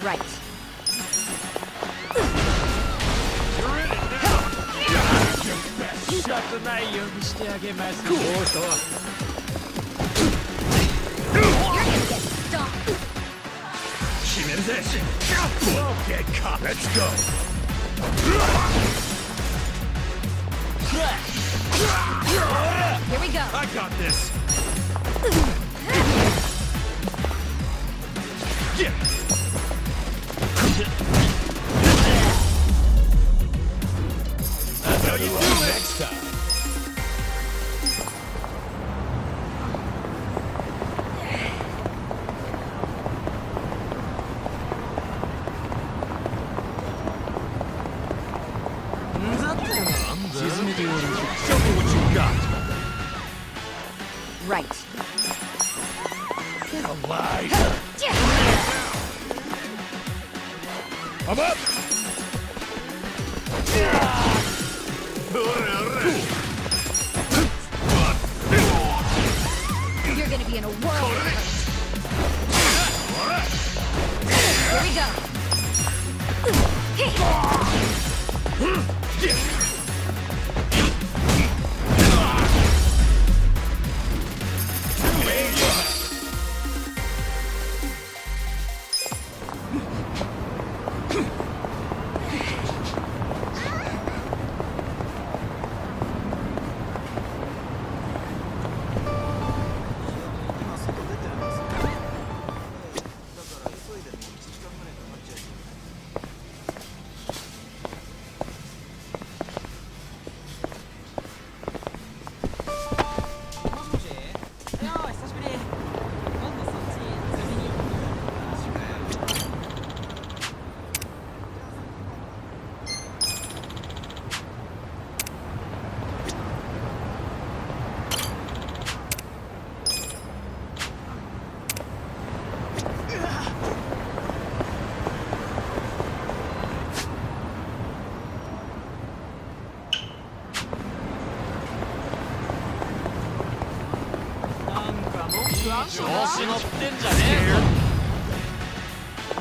Right. Get caught. Let's go. Here we go. I got this. Yeah. That's how you do it next time. Show me what you got. Right. Get alive. I'm up. You're gonna be in a world of hurt. Here we go.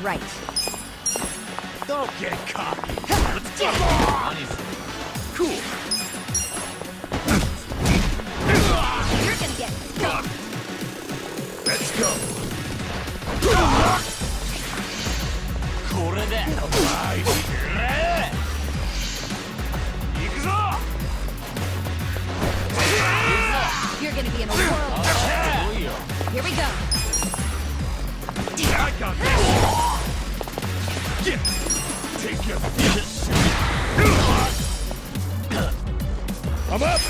Right. Don't get cocky. Let's go. Cool. You're gonna get stuck. Let's go. You're gonna be in a world of hurt. Here we go. I got this. Yeah. Take your this. I'm up.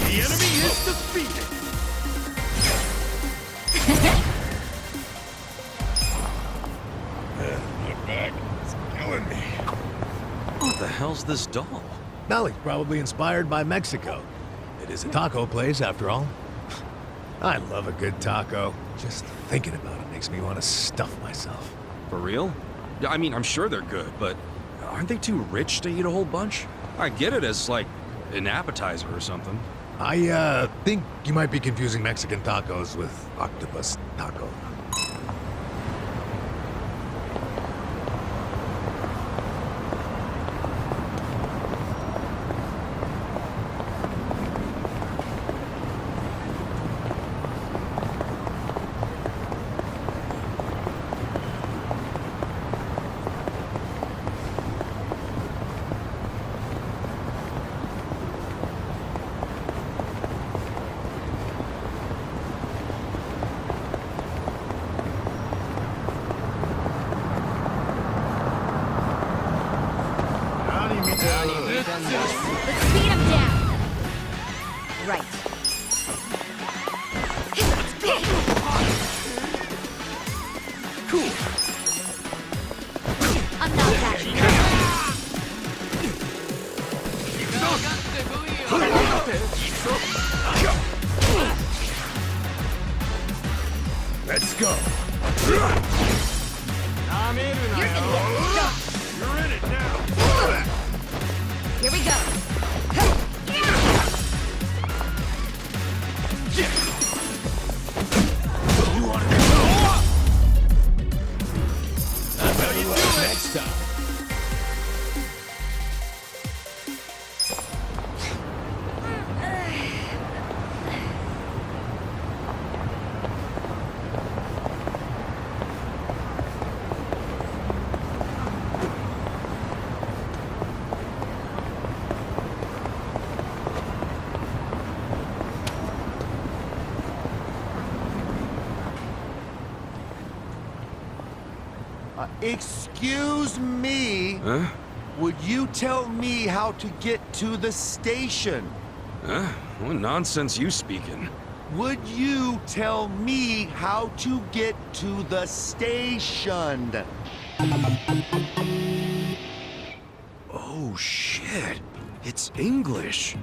The enemy is defeated. My back is killing me. What the hell's this doll? Nolly's probably inspired by Mexico. It is a taco place, after all. I love a good taco. Just thinking about it makes me want to stuff myself. For real? Yeah, I mean, I'm sure they're good, but Aren't they too rich to eat a whole bunch? I get it as, like, an appetizer or something. I think you might be confusing Mexican tacos with octopus taco. Let's speed him down. Right. Cool. I'm not catching you. Let's go. You're gonna get stuck. You're in it now. Here we go. You want to go? That's how you do it next time. Excuse me. Huh? Would you tell me how to get to the station? Huh? What nonsense you speaking? Would you tell me how to get to the station? Oh, shit. It's English.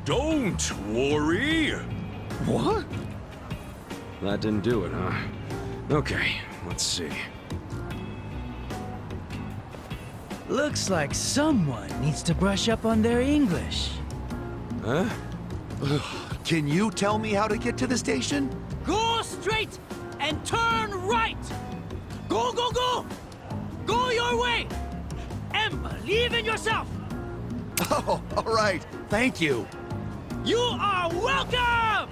Don't worry. What? That didn't do it, huh? Okay, let's see. Looks like someone needs to brush up on their English. Huh? Can you tell me how to get to the station? Go straight and turn right! Go, go, go! Go your way! And believe in yourself! Oh, all right. Thank you. You are welcome!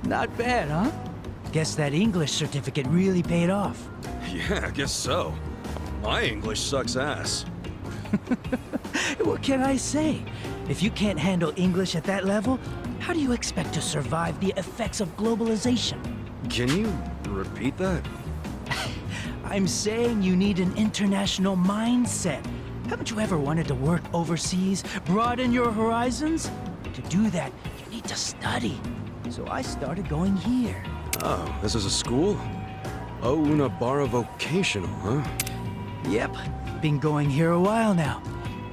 Not bad, huh? Guess that English certificate really paid off. Yeah, I guess so. My English sucks ass. What can I say? If you can't handle English at that level, how do you expect to survive the effects of globalization? Can you repeat that? I'm saying you need an international mindset. Haven't you ever wanted to work overseas, broaden your horizons? To do that, you need to study. So I started going here. Oh, this is a school? Oh, una barra vocational, huh? Yep, been going here a while now.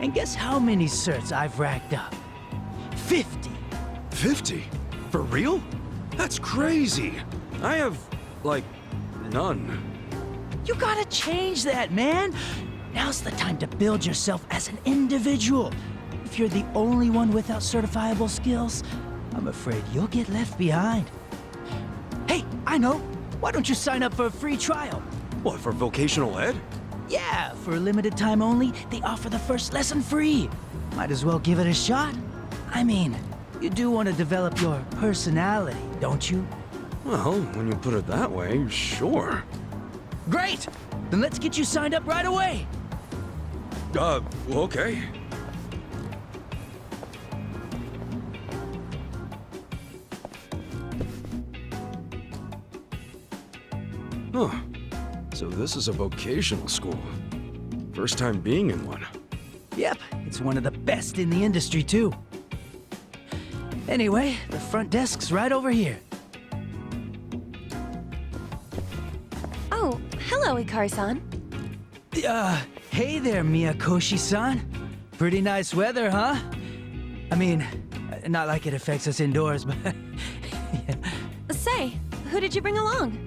And guess how many certs I've racked up? 50. 50? For real? That's crazy. I have, like, none. You gotta change that, man. Now's the time to build yourself as an individual. If you're the only one without certifiable skills, I'm afraid you'll get left behind. Hey, I know. Why don't you sign up for a free trial? What, for vocational ed? Yeah, for a limited time only, they offer the first lesson free. Might as well give it a shot. I mean, you do want to develop your personality, don't you? Well, when you put it that way, sure. Great! Then let's get you signed up right away. Okay. Huh. So this is a vocational school. First time being in one. Yep, it's one of the best in the industry, too. Anyway, the front desk's right over here. Oh, hello, Ikari-san. Hey there, Miyakoshi-san. Pretty nice weather, huh? I mean, not like it affects us indoors, but Say, who did you bring along?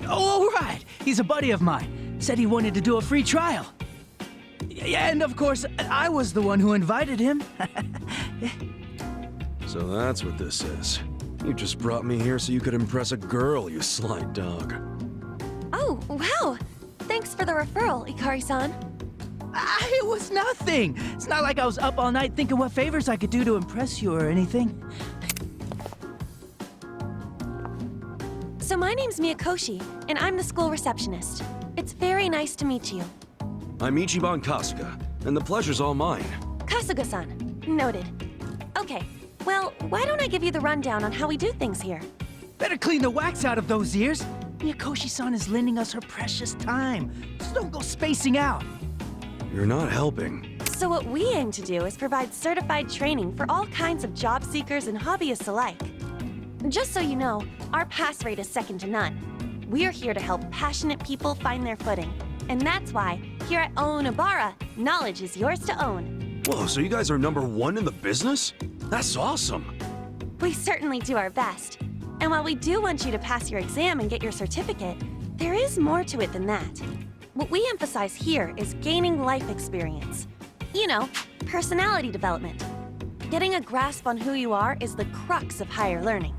Oh, right. He's a buddy of mine. Said he wanted to do a free trial. Yeah, and of course, I was the one who invited him. So that's what this is. You just brought me here so you could impress a girl, you sly dog. Oh, wow. Thanks for the referral, Ikari-san. It was nothing. It's not like I was up all night thinking what favors I could do to impress you or anything. So my name's Miyakoshi, and I'm the school receptionist. It's very nice to meet you. I'm Ichiban Kasuga, and the pleasure's all mine. Kasuga-san. Noted. Okay, well, why don't I give you the rundown on how we do things here? Better clean the wax out of those ears. Miyakoshi-san is lending us her precious time, so don't go spacing out. You're not helping. So what we aim to do is provide certified training for all kinds of job seekers and hobbyists alike. Just so you know, our pass rate is second to none. We're here to help passionate people find their footing. And that's why, here at Onabara, knowledge is yours to own. Whoa, so you guys are #1 in the business? That's awesome. We certainly do our best. And while we do want you to pass your exam and get your certificate, there is more to it than that. What we emphasize here is gaining life experience. You know, personality development. Getting a grasp on who you are is the crux of higher learning.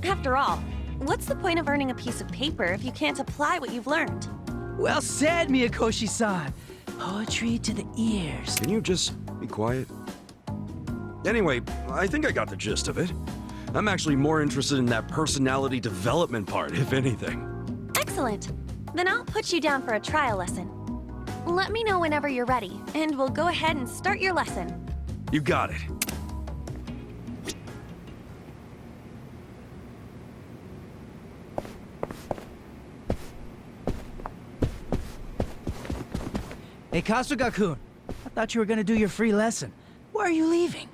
After all, what's the point of earning a piece of paper if you can't apply what you've learned? Well said, Miyakoshi-san. Poetry to the ears. Can you just be quiet? Anyway, I think I got the gist of it. I'm actually more interested in that personality development part, if anything. Excellent. Then I'll put you down for a trial lesson. Let me know whenever you're ready, and we'll go ahead and start your lesson. You got it. Hey, Kasuga-kun. I thought you were gonna do your free lesson. Why are you leaving?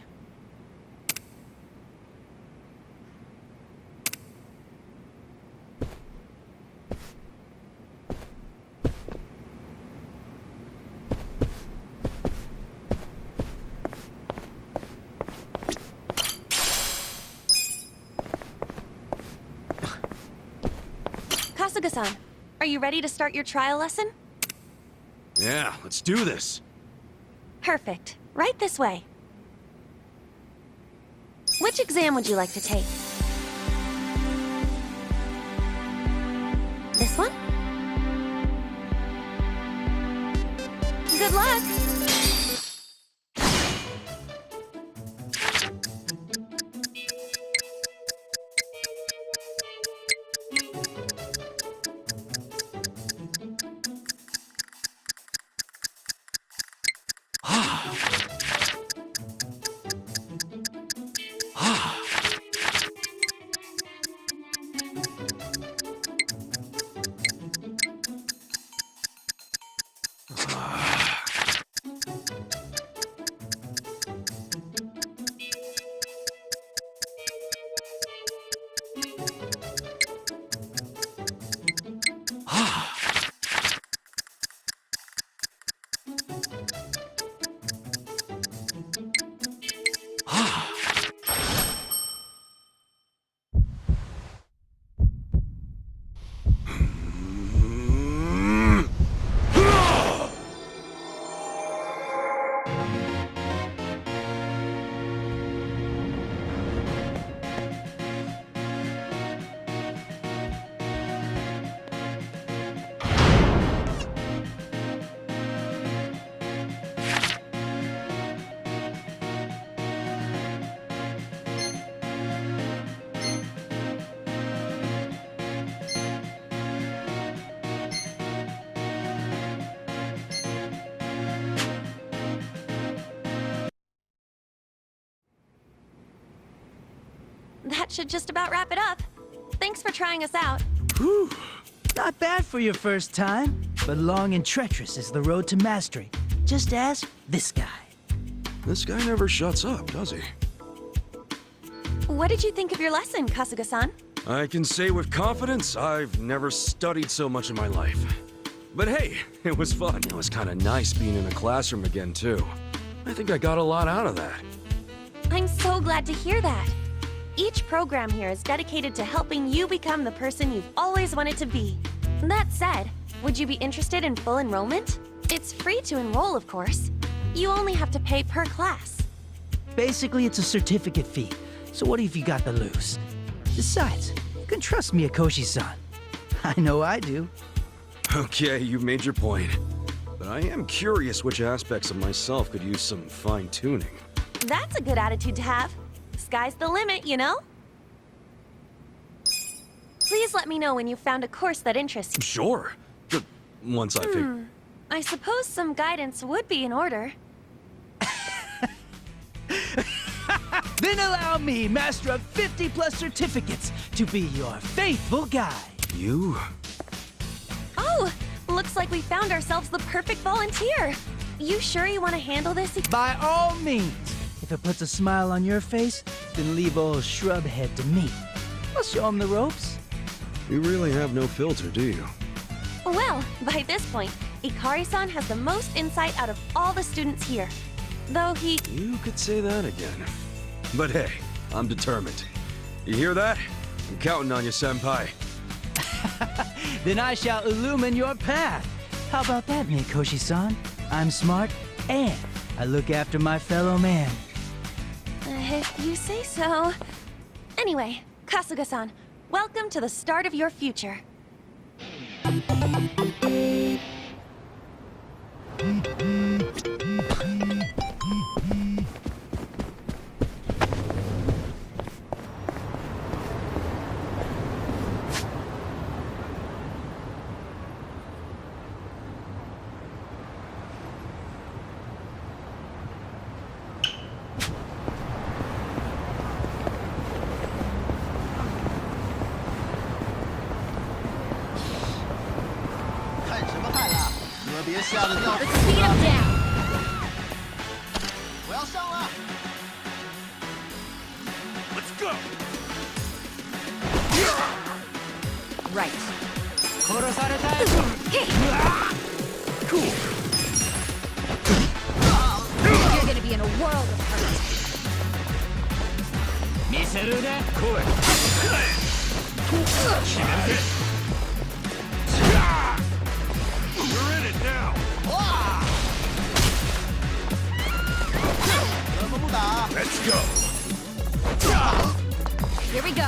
Kasuga-san, are you ready to start your trial lesson? Yeah, let's do this. Perfect. Right this way. Which exam would you like to take? This one? Good luck! That should just about wrap it up. Thanks for trying us out. Whew. Not bad for your first time, but long and treacherous is the road to mastery. Just ask this guy. This guy never shuts up, does he? What did you think of your lesson, Kasuga-san? I can say with confidence, I've never studied so much in my life. But hey, it was fun. It was kind of nice being in a classroom again, too. I think I got a lot out of that. I'm so glad to hear that. each program here is dedicated to helping you become the person you've always wanted to be. That said, would you be interested in full enrollment? It's free to enroll, of course. You only have to pay per class. Basically, it's a certificate fee. So what if you got the loose? Besides, you can trust me, Akoshi-san. I know I do. Okay, you've made your point. But I am curious which aspects of myself could use some fine-tuning. That's a good attitude to have. Sky's the limit, you know? Please let me know when you've found a course that interests you. Sure. But once I figure... I suppose some guidance would be in order. Then allow me, master of 50+ certificates, to be your faithful guide. You? Oh, looks like we found ourselves the perfect volunteer. You sure you want to handle this? By all means. If it puts a smile on your face, then leave old Shrubhead to me. I'll show him the ropes. You really have no filter, do you? Well, by this point, Ikari-san has the most insight out of all the students here. Though he... You could say that again. But hey, I'm determined. You hear that? I'm counting on you, senpai. Then I shall illumine your path. How about that, Mikoshi-san? I'm smart, and I look after my fellow man. If you say so. Anyway, Kasuga-san, welcome to the start of your future. 别吓得尿 Let's speed him down. 我要上了。 Let's go. Right. Cool. You're gonna be in a world of hurt. 見せるね。来い。決めるぜ。You're in it now. 怎么不打？ Let's go. Here we go.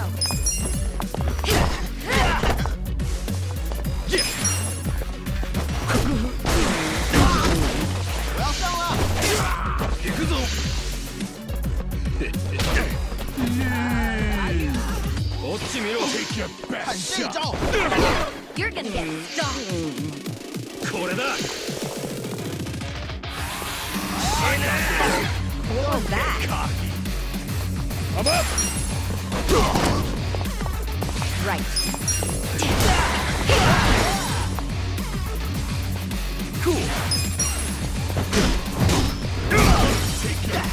我要上了。行くぞ。こっち見ろ。Take your 看 best 这 shot. 招。 You're gonna get stomped. これだ。 What was that? I'm up. Right. Cool.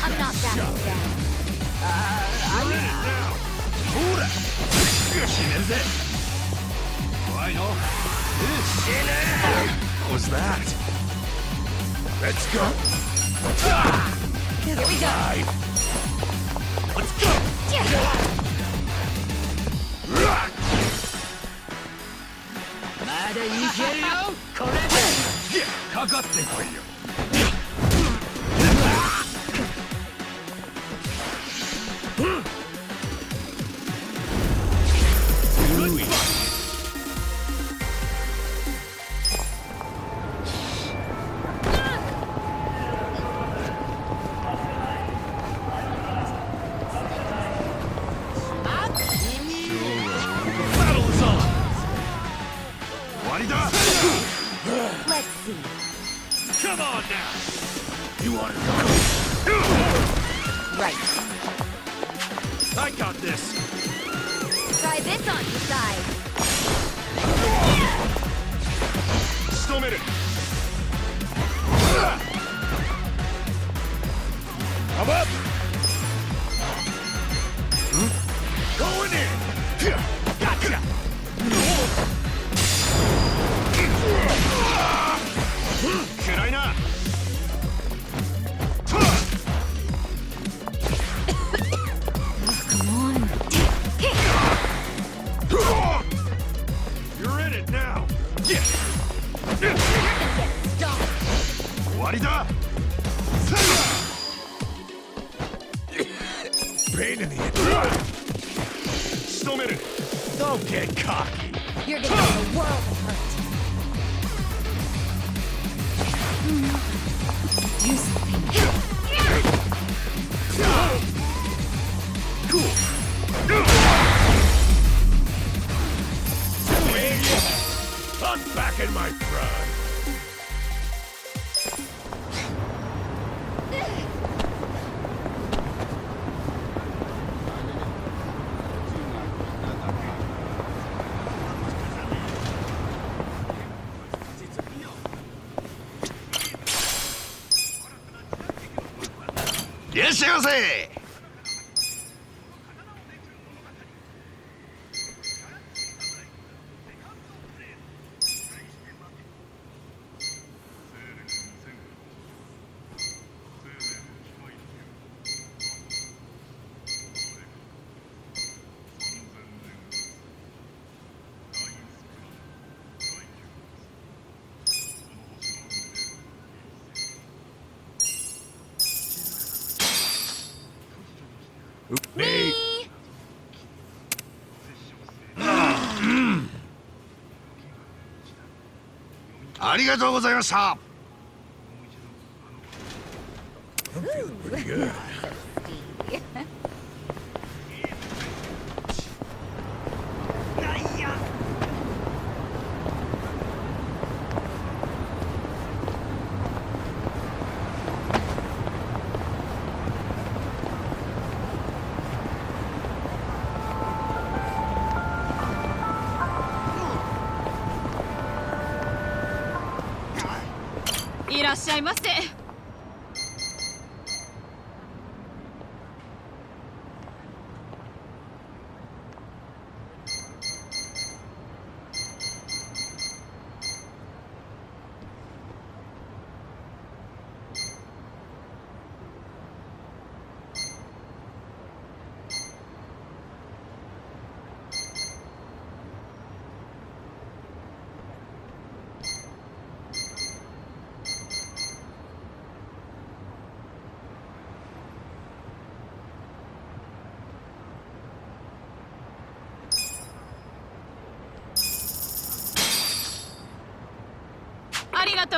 I'm not that bad. You're in it now. ほら。決めるぜ。怖いの。What was that? Let's go. Here we go. Let's go. まだいけるよ。これで。かかってこいよ。Battle's on. 終わりだ。 Let's see. Come on now. You want to go? Right. I got this. Try this on your side. 仕留める。I'm up. Going in. Gotcha. Can I not? Come on. わりだ Pain in the 仕留める Don't get cocky. You're gonna make the world of hurt. Do something. I'm back in my prime. Yes, yes, yes. ありがと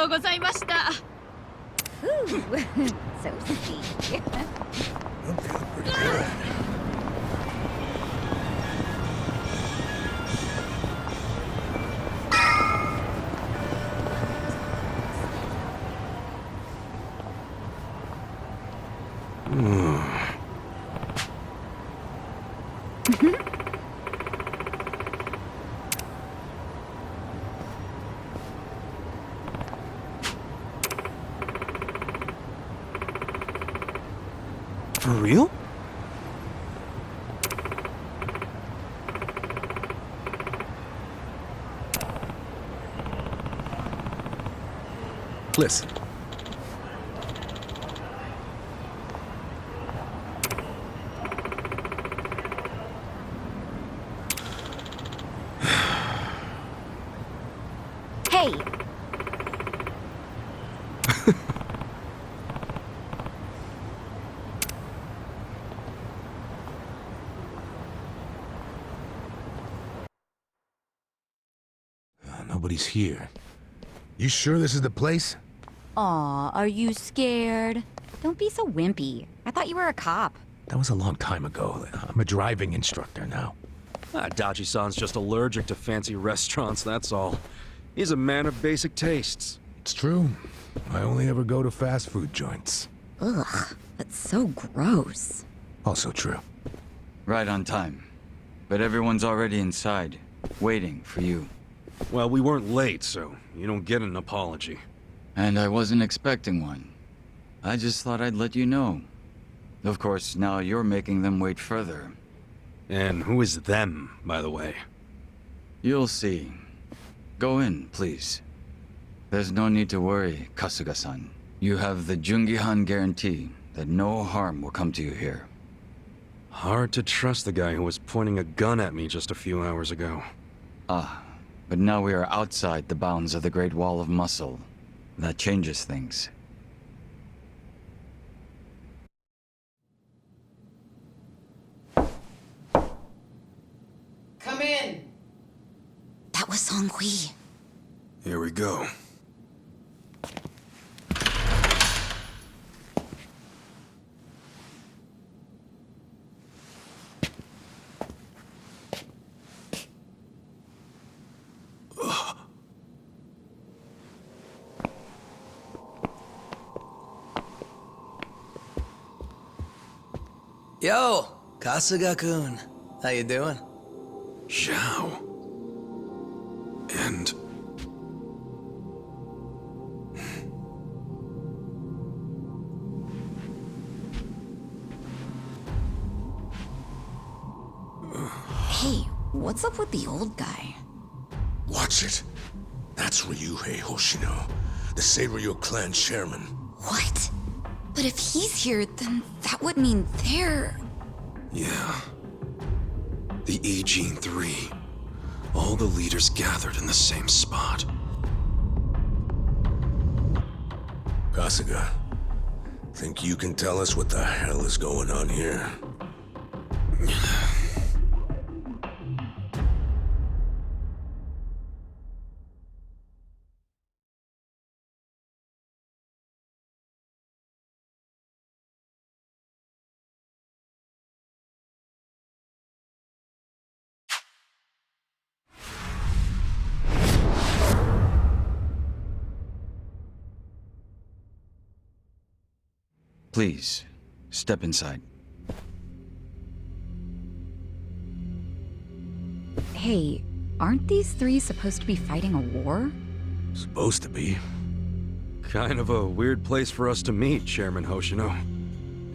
うございました。 Pretty good. Ooh, so sweet. I'm feeling pretty good. For real? Listen. Hey! Nobody's here. You sure this is the place? Aw, are you scared? Don't be so wimpy. I thought you were a cop. That was a long time ago. I'm a driving instructor now. Dachi-san's just allergic to fancy restaurants, that's all. He's a man of basic tastes. It's true. I only ever go to fast food joints. Ugh, that's so gross. Also true. Right on time. But everyone's already inside, waiting for you. Well, we weren't late, so you don't get an apology. And I wasn't expecting one. I just thought I'd let you know. Of course, now you're making them wait further. And who is them, by the way? You'll see. Go in, please. There's no need to worry, Kasuga-san. You have the Jungihan guarantee that no harm will come to you here. Hard to trust the guy who was pointing a gun at me just a few hours ago. Ah, but now we are outside the bounds of the Great Wall of Muscle. That changes things. Come in. That was Song Hui. Here we go. Yo, Kasuga-kun. How you doing? Zhao. And... Hey, what's up with the old guy? Watch it. That's Ryuhei Hoshino, the Seiryu clan chairman. What? But if he's here, then that would mean they're... yeah. The Agene 3. All the leaders gathered in the same spot. Kasuga, think you can tell us what the hell is going on here? Please, step inside. Hey, aren't these three supposed to be fighting a war? Supposed to be. Kind of a weird place for us to meet, Chairman Hoshino.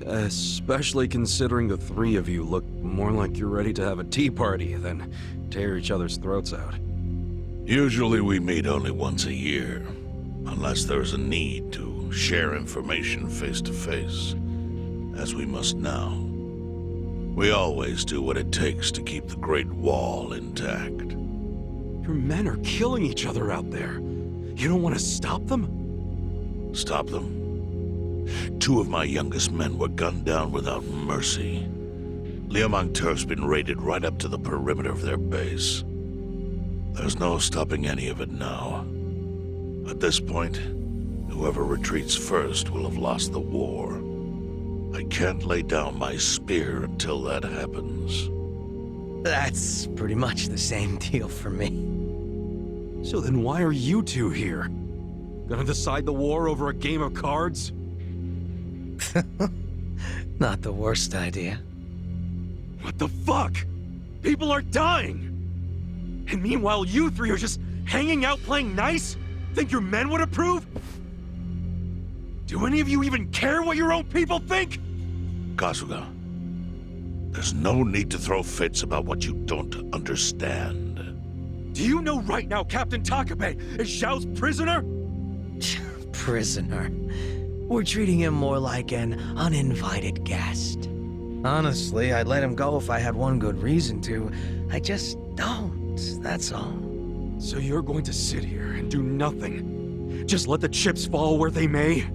Especially considering the three of you look more like you're ready to have a tea party than tear each other's throats out. Usually we meet only once a year, unless there's a need to share information face to face, as we must now. We always do what it takes to keep the Great Wall intact. Your men are killing each other out there. You don't want to stop them? Stop them? 2 of my youngest men were gunned down without mercy. Liumang Turf's been raided right up to the perimeter of their base. There's no stopping any of it now. At this point, whoever retreats first will have lost the war. I can't lay down my spear until that happens. That's pretty much the same deal for me. So then why are you two here? Gonna decide the war over a game of cards? Not the worst idea. What the fuck? People are dying! And meanwhile you three are just hanging out playing nice? Think your men would approve? Do any of you even care what your own people think? Kasuga, there's no need to throw fits about what you don't understand. Do you know right now Captain Takabe is Zhao's prisoner? Prisoner. We're treating him more like an uninvited guest. Honestly, I'd let him go if I had one good reason to. I just don't, that's all. So you're going to sit here and do nothing? Just let the chips fall where they may?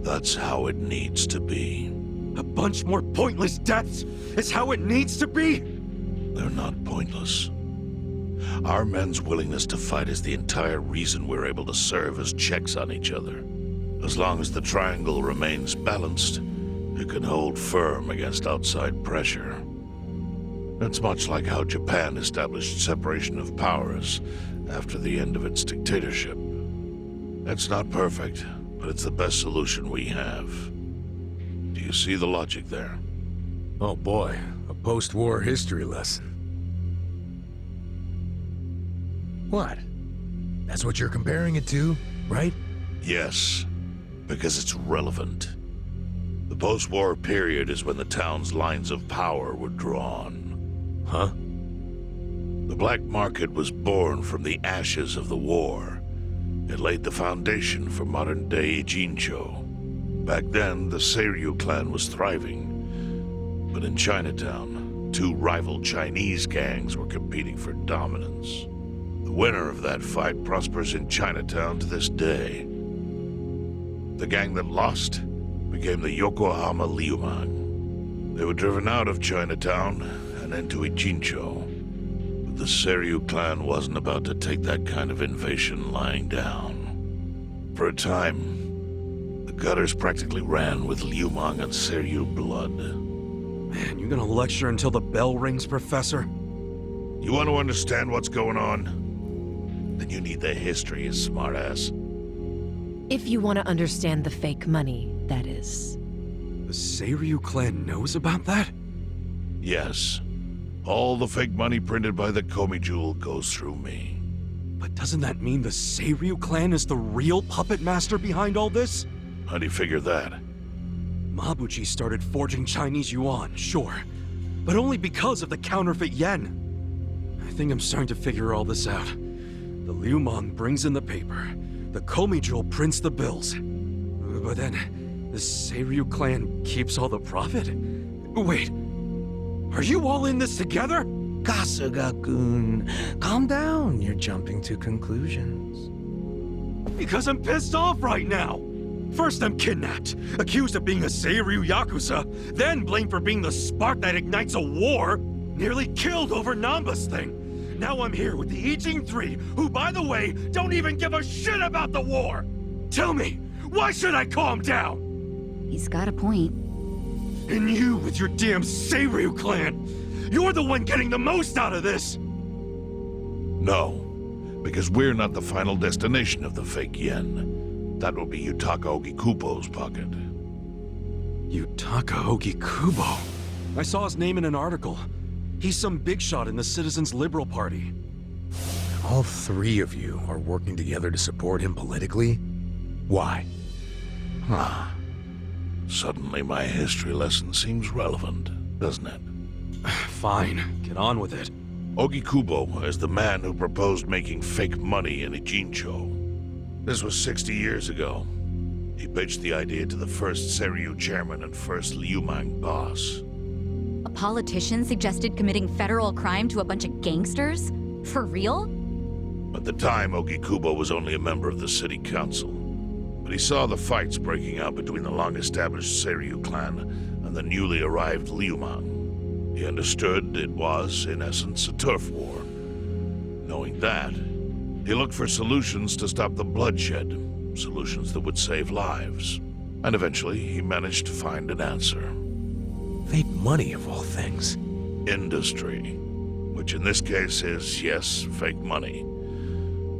That's how it needs to be. A bunch more pointless deaths is how it needs to be? They're not pointless. Our men's willingness to fight is the entire reason we're able to serve as checks on each other. As long as the triangle remains balanced, it can hold firm against outside pressure. It's much like how Japan established separation of powers after the end of its dictatorship. It's not perfect, but it's the best solution we have. Do you see the logic there? Oh boy, a post-war history lesson. What? That's what you're comparing it to, right? Yes, because it's relevant. The post-war period is when the town's lines of power were drawn. Huh? The black market was born from the ashes of the war. It laid the foundation for modern-day Jincho. Back then, the Seiryu clan was thriving. But in Chinatown, 2 rival Chinese gangs were competing for dominance. The winner of that fight prospers in Chinatown to this day. The gang that lost became the Yokohama Liumang. They were driven out of Chinatown and into Ijincho. But The Seiryu clan wasn't about to take that kind of invasion lying down. For a time, the gutters practically ran with Liumang and Seiryu blood. Man, you gonna lecture until the bell rings, Professor? You want to understand what's going on? Then you need the history, you smartass. If you want to understand the fake money, that is. The Seiryu clan knows about that? Yes. All the fake money printed by the Komi Jewel goes through me. But doesn't that mean the Seiryu clan is the real puppet master behind all this? How do you figure that? Mabuchi started forging Chinese yuan, sure. But only because of the counterfeit yen. I think I'm starting to figure all this out. The Liumang brings in the paper. The Komi Jewel prints the bills. But then, the Seiryu clan keeps all the profit? Wait, are you all in this together? Kasuga-kun, calm down. You're jumping to conclusions. Because I'm pissed off right now. First I'm kidnapped, accused of being a Seiryu Yakuza, then blamed for being the spark that ignites a war, nearly killed over Namba's thing. Now I'm here with the Ijing Three, who, by the way, don't even give a shit about the war! Tell me, why should I calm down? He's got a point. And you with your damn Seiryu clan! You're the one getting the most out of this! No, because we're not the final destination of the fake yen. That will be Yutaka Ogikubo's pocket. Yutaka Ogikubo? I saw his name in an article. He's some big shot in the Citizens Liberal Party. All three of you are working together to support him politically? Why? Huh. Suddenly my history lesson seems relevant, doesn't it? Fine, get on with it. Ogikubo is the man who proposed making fake money in Ijincho. This was 60 years ago. He pitched the idea to the first Seiryu chairman and first Liumang boss. A politician suggested committing federal crime to a bunch of gangsters? For real? At the time, Ogikubo was only a member of the city council. But he saw the fights breaking out between the long-established Seiryu clan and the newly arrived Liumang. He understood it was, in essence, a turf war. Knowing that, he looked for solutions to stop the bloodshed, solutions that would save lives. And eventually, he managed to find an answer. Fake money, of all things. Industry. Which in this case is, yes, fake money.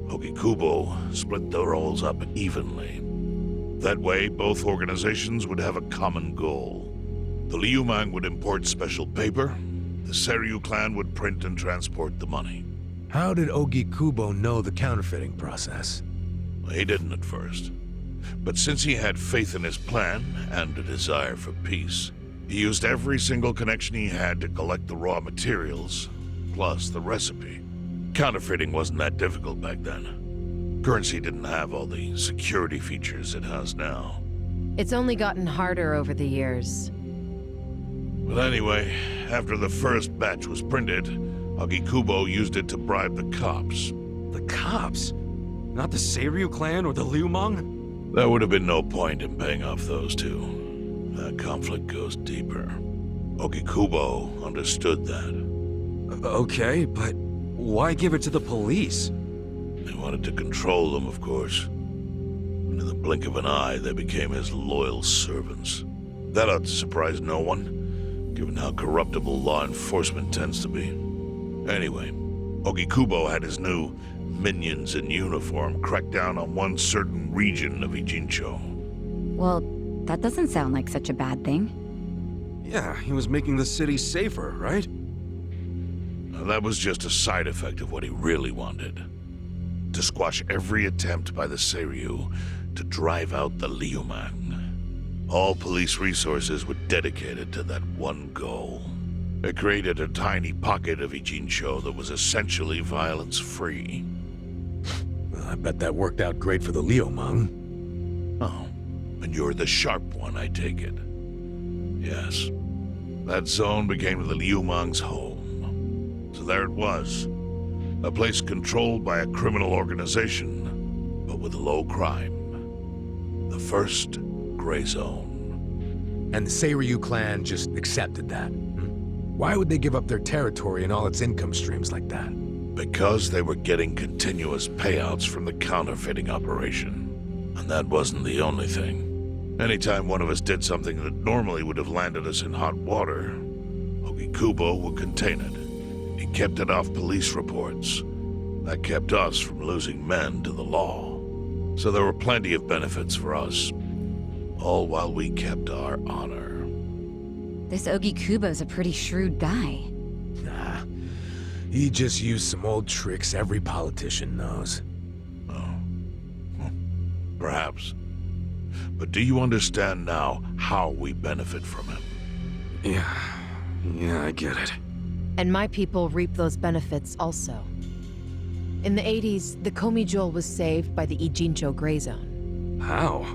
Ogikubo split the roles up evenly. That way, both organizations would have a common goal. The Liumang would import special paper, the Seiryu clan would print and transport the money. How did Ogikubo know the counterfeiting process? He didn't at first. But since he had faith in his plan and a desire for peace, he used every single connection he had to collect the raw materials, plus the recipe. Counterfeiting wasn't that difficult back then. Currency didn't have all the security features it has now. It's only gotten harder over the years. But anyway, after the first batch was printed, Ogikubo used it to bribe the cops. The cops? Not the Seiryu clan or the Liumang? There would have been no point in paying off those two. That conflict goes deeper. Ogikubo understood that. Okay, but why give it to the police? They wanted to control them, of course. And in the blink of an eye, they became his loyal servants. That ought to surprise no one, given how corruptible law enforcement tends to be. Anyway, Ogikubo had his new minions in uniform crack down on one certain region of Ijincho. Well, that doesn't sound like such a bad thing. Yeah, he was making the city safer, right? Now, that was just a side effect of what he really wanted. To squash every attempt by the Seiryu to drive out the Liumang. All police resources were dedicated to that one goal. It created a tiny pocket of Ijincho that was essentially violence-free. Well, I bet that worked out great for the Liumang. Oh, and you're the sharp one, I take it. Yes. That zone became the Liumang's home. So there it was. A place controlled by a criminal organization, but with low crime. The first gray zone. And the Seiryu clan just accepted that. Why would they give up their territory and all its income streams like that? Because they were getting continuous payouts from the counterfeiting operation. And that wasn't the only thing. Anytime one of us did something that normally would have landed us in hot water, Ogikubo would contain it. He kept it off police reports. That kept us from losing men to the law. So there were plenty of benefits for us. All while we kept our honor. This Ogikubo's a pretty shrewd guy. Nah. He just used some old tricks every politician knows. Oh. Perhaps. But do you understand now how we benefit from him? Yeah, I get it. And my people reap those benefits also. In the 80s, the Komi Jewel was saved by the Ijincho Gray Zone. How?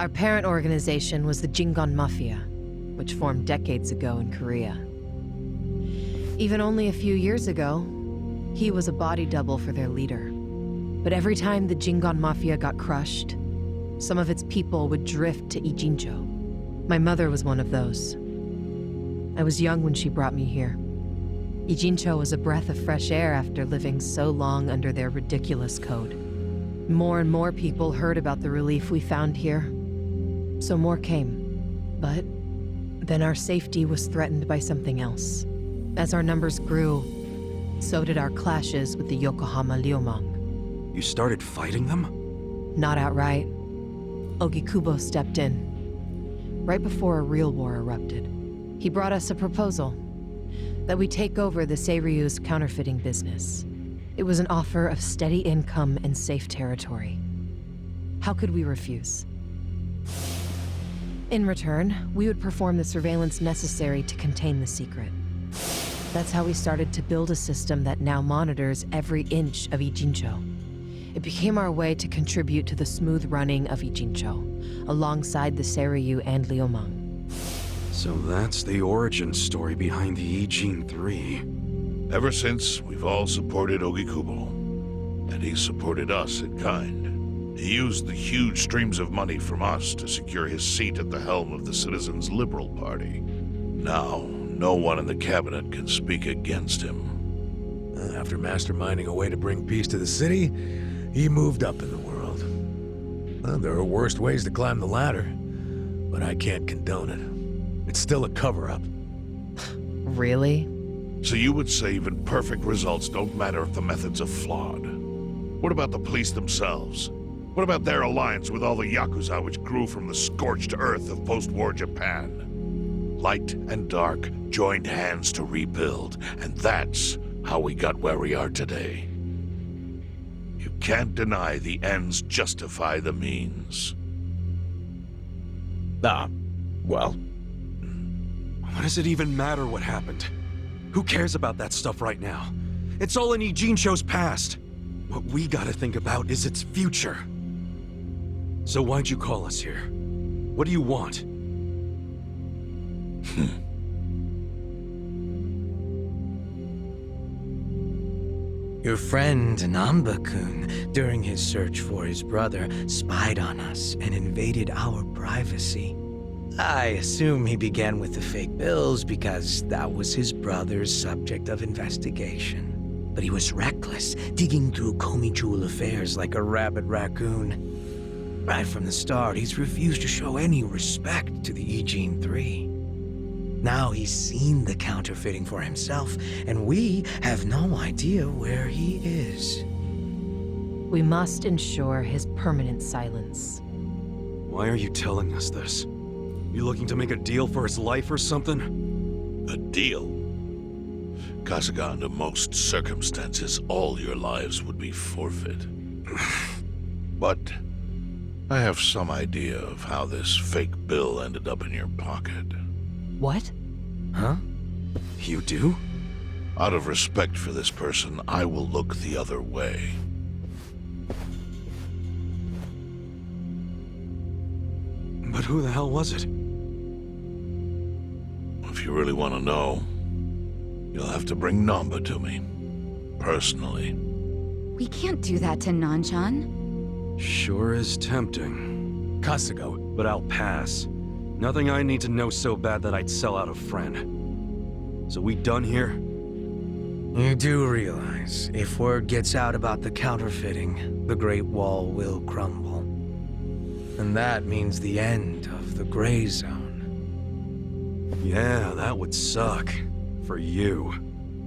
Our parent organization was the Jingon Mafia, which formed decades ago in Korea. Even only a few years ago, he was a body double for their leader. But every time the Jingon Mafia got crushed, some of its people would drift to Ijincho. My mother was one of those. I was young when she brought me here. Ijincho was a breath of fresh air after living so long under their ridiculous code. More and more people heard about the relief we found here, so more came. But then our safety was threatened by something else. As our numbers grew, so did our clashes with the Yokohama Liumang. You started fighting them? Not outright. Ogikubo stepped in, right before a real war erupted. He brought us a proposal, that we take over the Seiryu's counterfeiting business. It was an offer of steady income and safe territory. How could we refuse? In return, we would perform the surveillance necessary to contain the secret. That's how we started to build a system that now monitors every inch of Ijincho. It became our way to contribute to the smooth running of Ijincho, alongside the Seiryu and Liumang. So that's the origin story behind the Ijin 3. Ever since, we've all supported Ogikubo. And he supported us in kind. He used the huge streams of money from us to secure his seat at the helm of the Citizens' Liberal Party. Now, no one in the cabinet can speak against him. After masterminding a way to bring peace to the city, he moved up in the world. Well, there are worse ways to climb the ladder, but I can't condone it. It's still a cover-up. Really? So you would say even perfect results don't matter if the methods are flawed? What about the police themselves? What about their alliance with all the Yakuza which grew from the scorched earth of post-war Japan? Light and dark joined hands to rebuild, and that's how we got where we are today. You can't deny the ends justify the means. Well... What does it even matter what happened? Who cares about that stuff right now? It's all in Ijincho's past. What we gotta think about is its future. So why'd you call us here? What do you want? Your friend Namba-kun, during his search for his brother, spied on us and invaded our privacy. I assume he began with the fake bills because that was his brother's subject of investigation. But he was reckless, digging through Komi Jewel affairs like a rabid raccoon. Right from the start, he's refused to show any respect to the Ijin 3. Now he's seen the counterfeiting for himself, and we have no idea where he is. We must ensure his permanent silence. Why are you telling us this? You looking to make a deal for his life or something? A deal? Kasuga, under most circumstances, all your lives would be forfeit. But I have some idea of how this fake bill ended up in your pocket. What? Huh? You do? Out of respect for this person, I will look the other way. But who the hell was it? If you really want to know, you'll have to bring Namba to me. Personally. We can't do that to Nanchan. Sure is tempting. Kasuga. But I'll pass. Nothing I need to know so bad that I'd sell out a friend. So we done here? You do realize, if word gets out about the counterfeiting, the Great Wall will crumble. And that means the end of the Gray Zone. Yeah, that would suck. For you.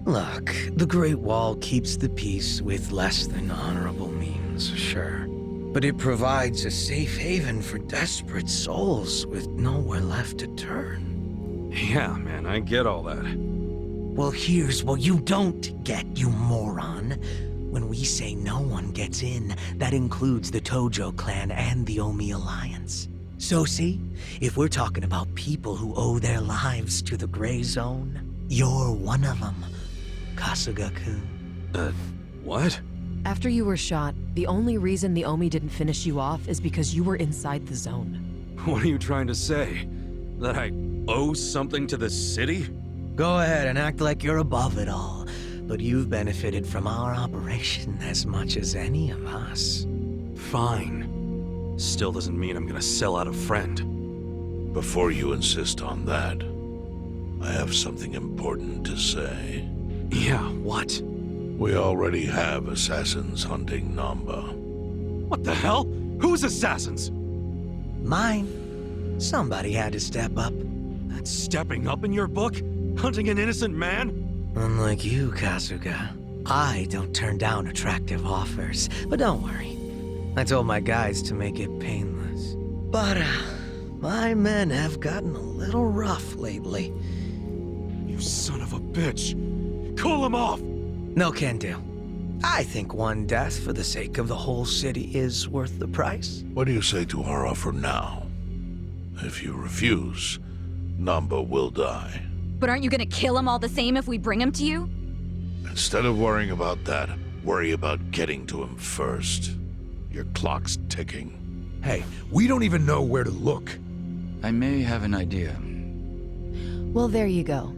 Look, the Great Wall keeps the peace with less than honorable means, sure. But it provides a safe haven for desperate souls with nowhere left to turn. Yeah, man, I get all that. Well, here's what you don't get, you moron. When we say no one gets in, that includes the Tojo clan and the Omi Alliance. So see, if we're talking about people who owe their lives to the Gray Zone, you're one of them, Kasuga-kun. What? After you were shot, the only reason the Omi didn't finish you off is because you were inside the zone. What are you trying to say? That I owe something to the city? Go ahead and act like you're above it all, but you've benefited from our operation as much as any of us. Fine. Still doesn't mean I'm gonna sell out a friend. Before you insist on that, I have something important to say. Yeah, what? We already have assassins hunting Namba. What the hell? Whose assassins? Mine. Somebody had to step up. That's stepping up in your book? Hunting an innocent man? Unlike you, Kasuga, I don't turn down attractive offers. But don't worry. I told my guys to make it painless. But, my men have gotten a little rough lately. You son of a bitch! Call him off! No can do. I think one death for the sake of the whole city is worth the price. What do you say to our offer now? If you refuse, Namba will die. But aren't you gonna kill him all the same if we bring him to you? Instead of worrying about that, worry about getting to him first. Your clock's ticking. Hey, we don't even know where to look. I may have an idea. Well, there you go.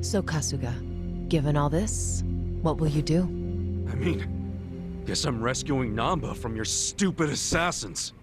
So, Kasuga, given all this, what will you do? I mean, guess I'm rescuing Namba from your stupid assassins.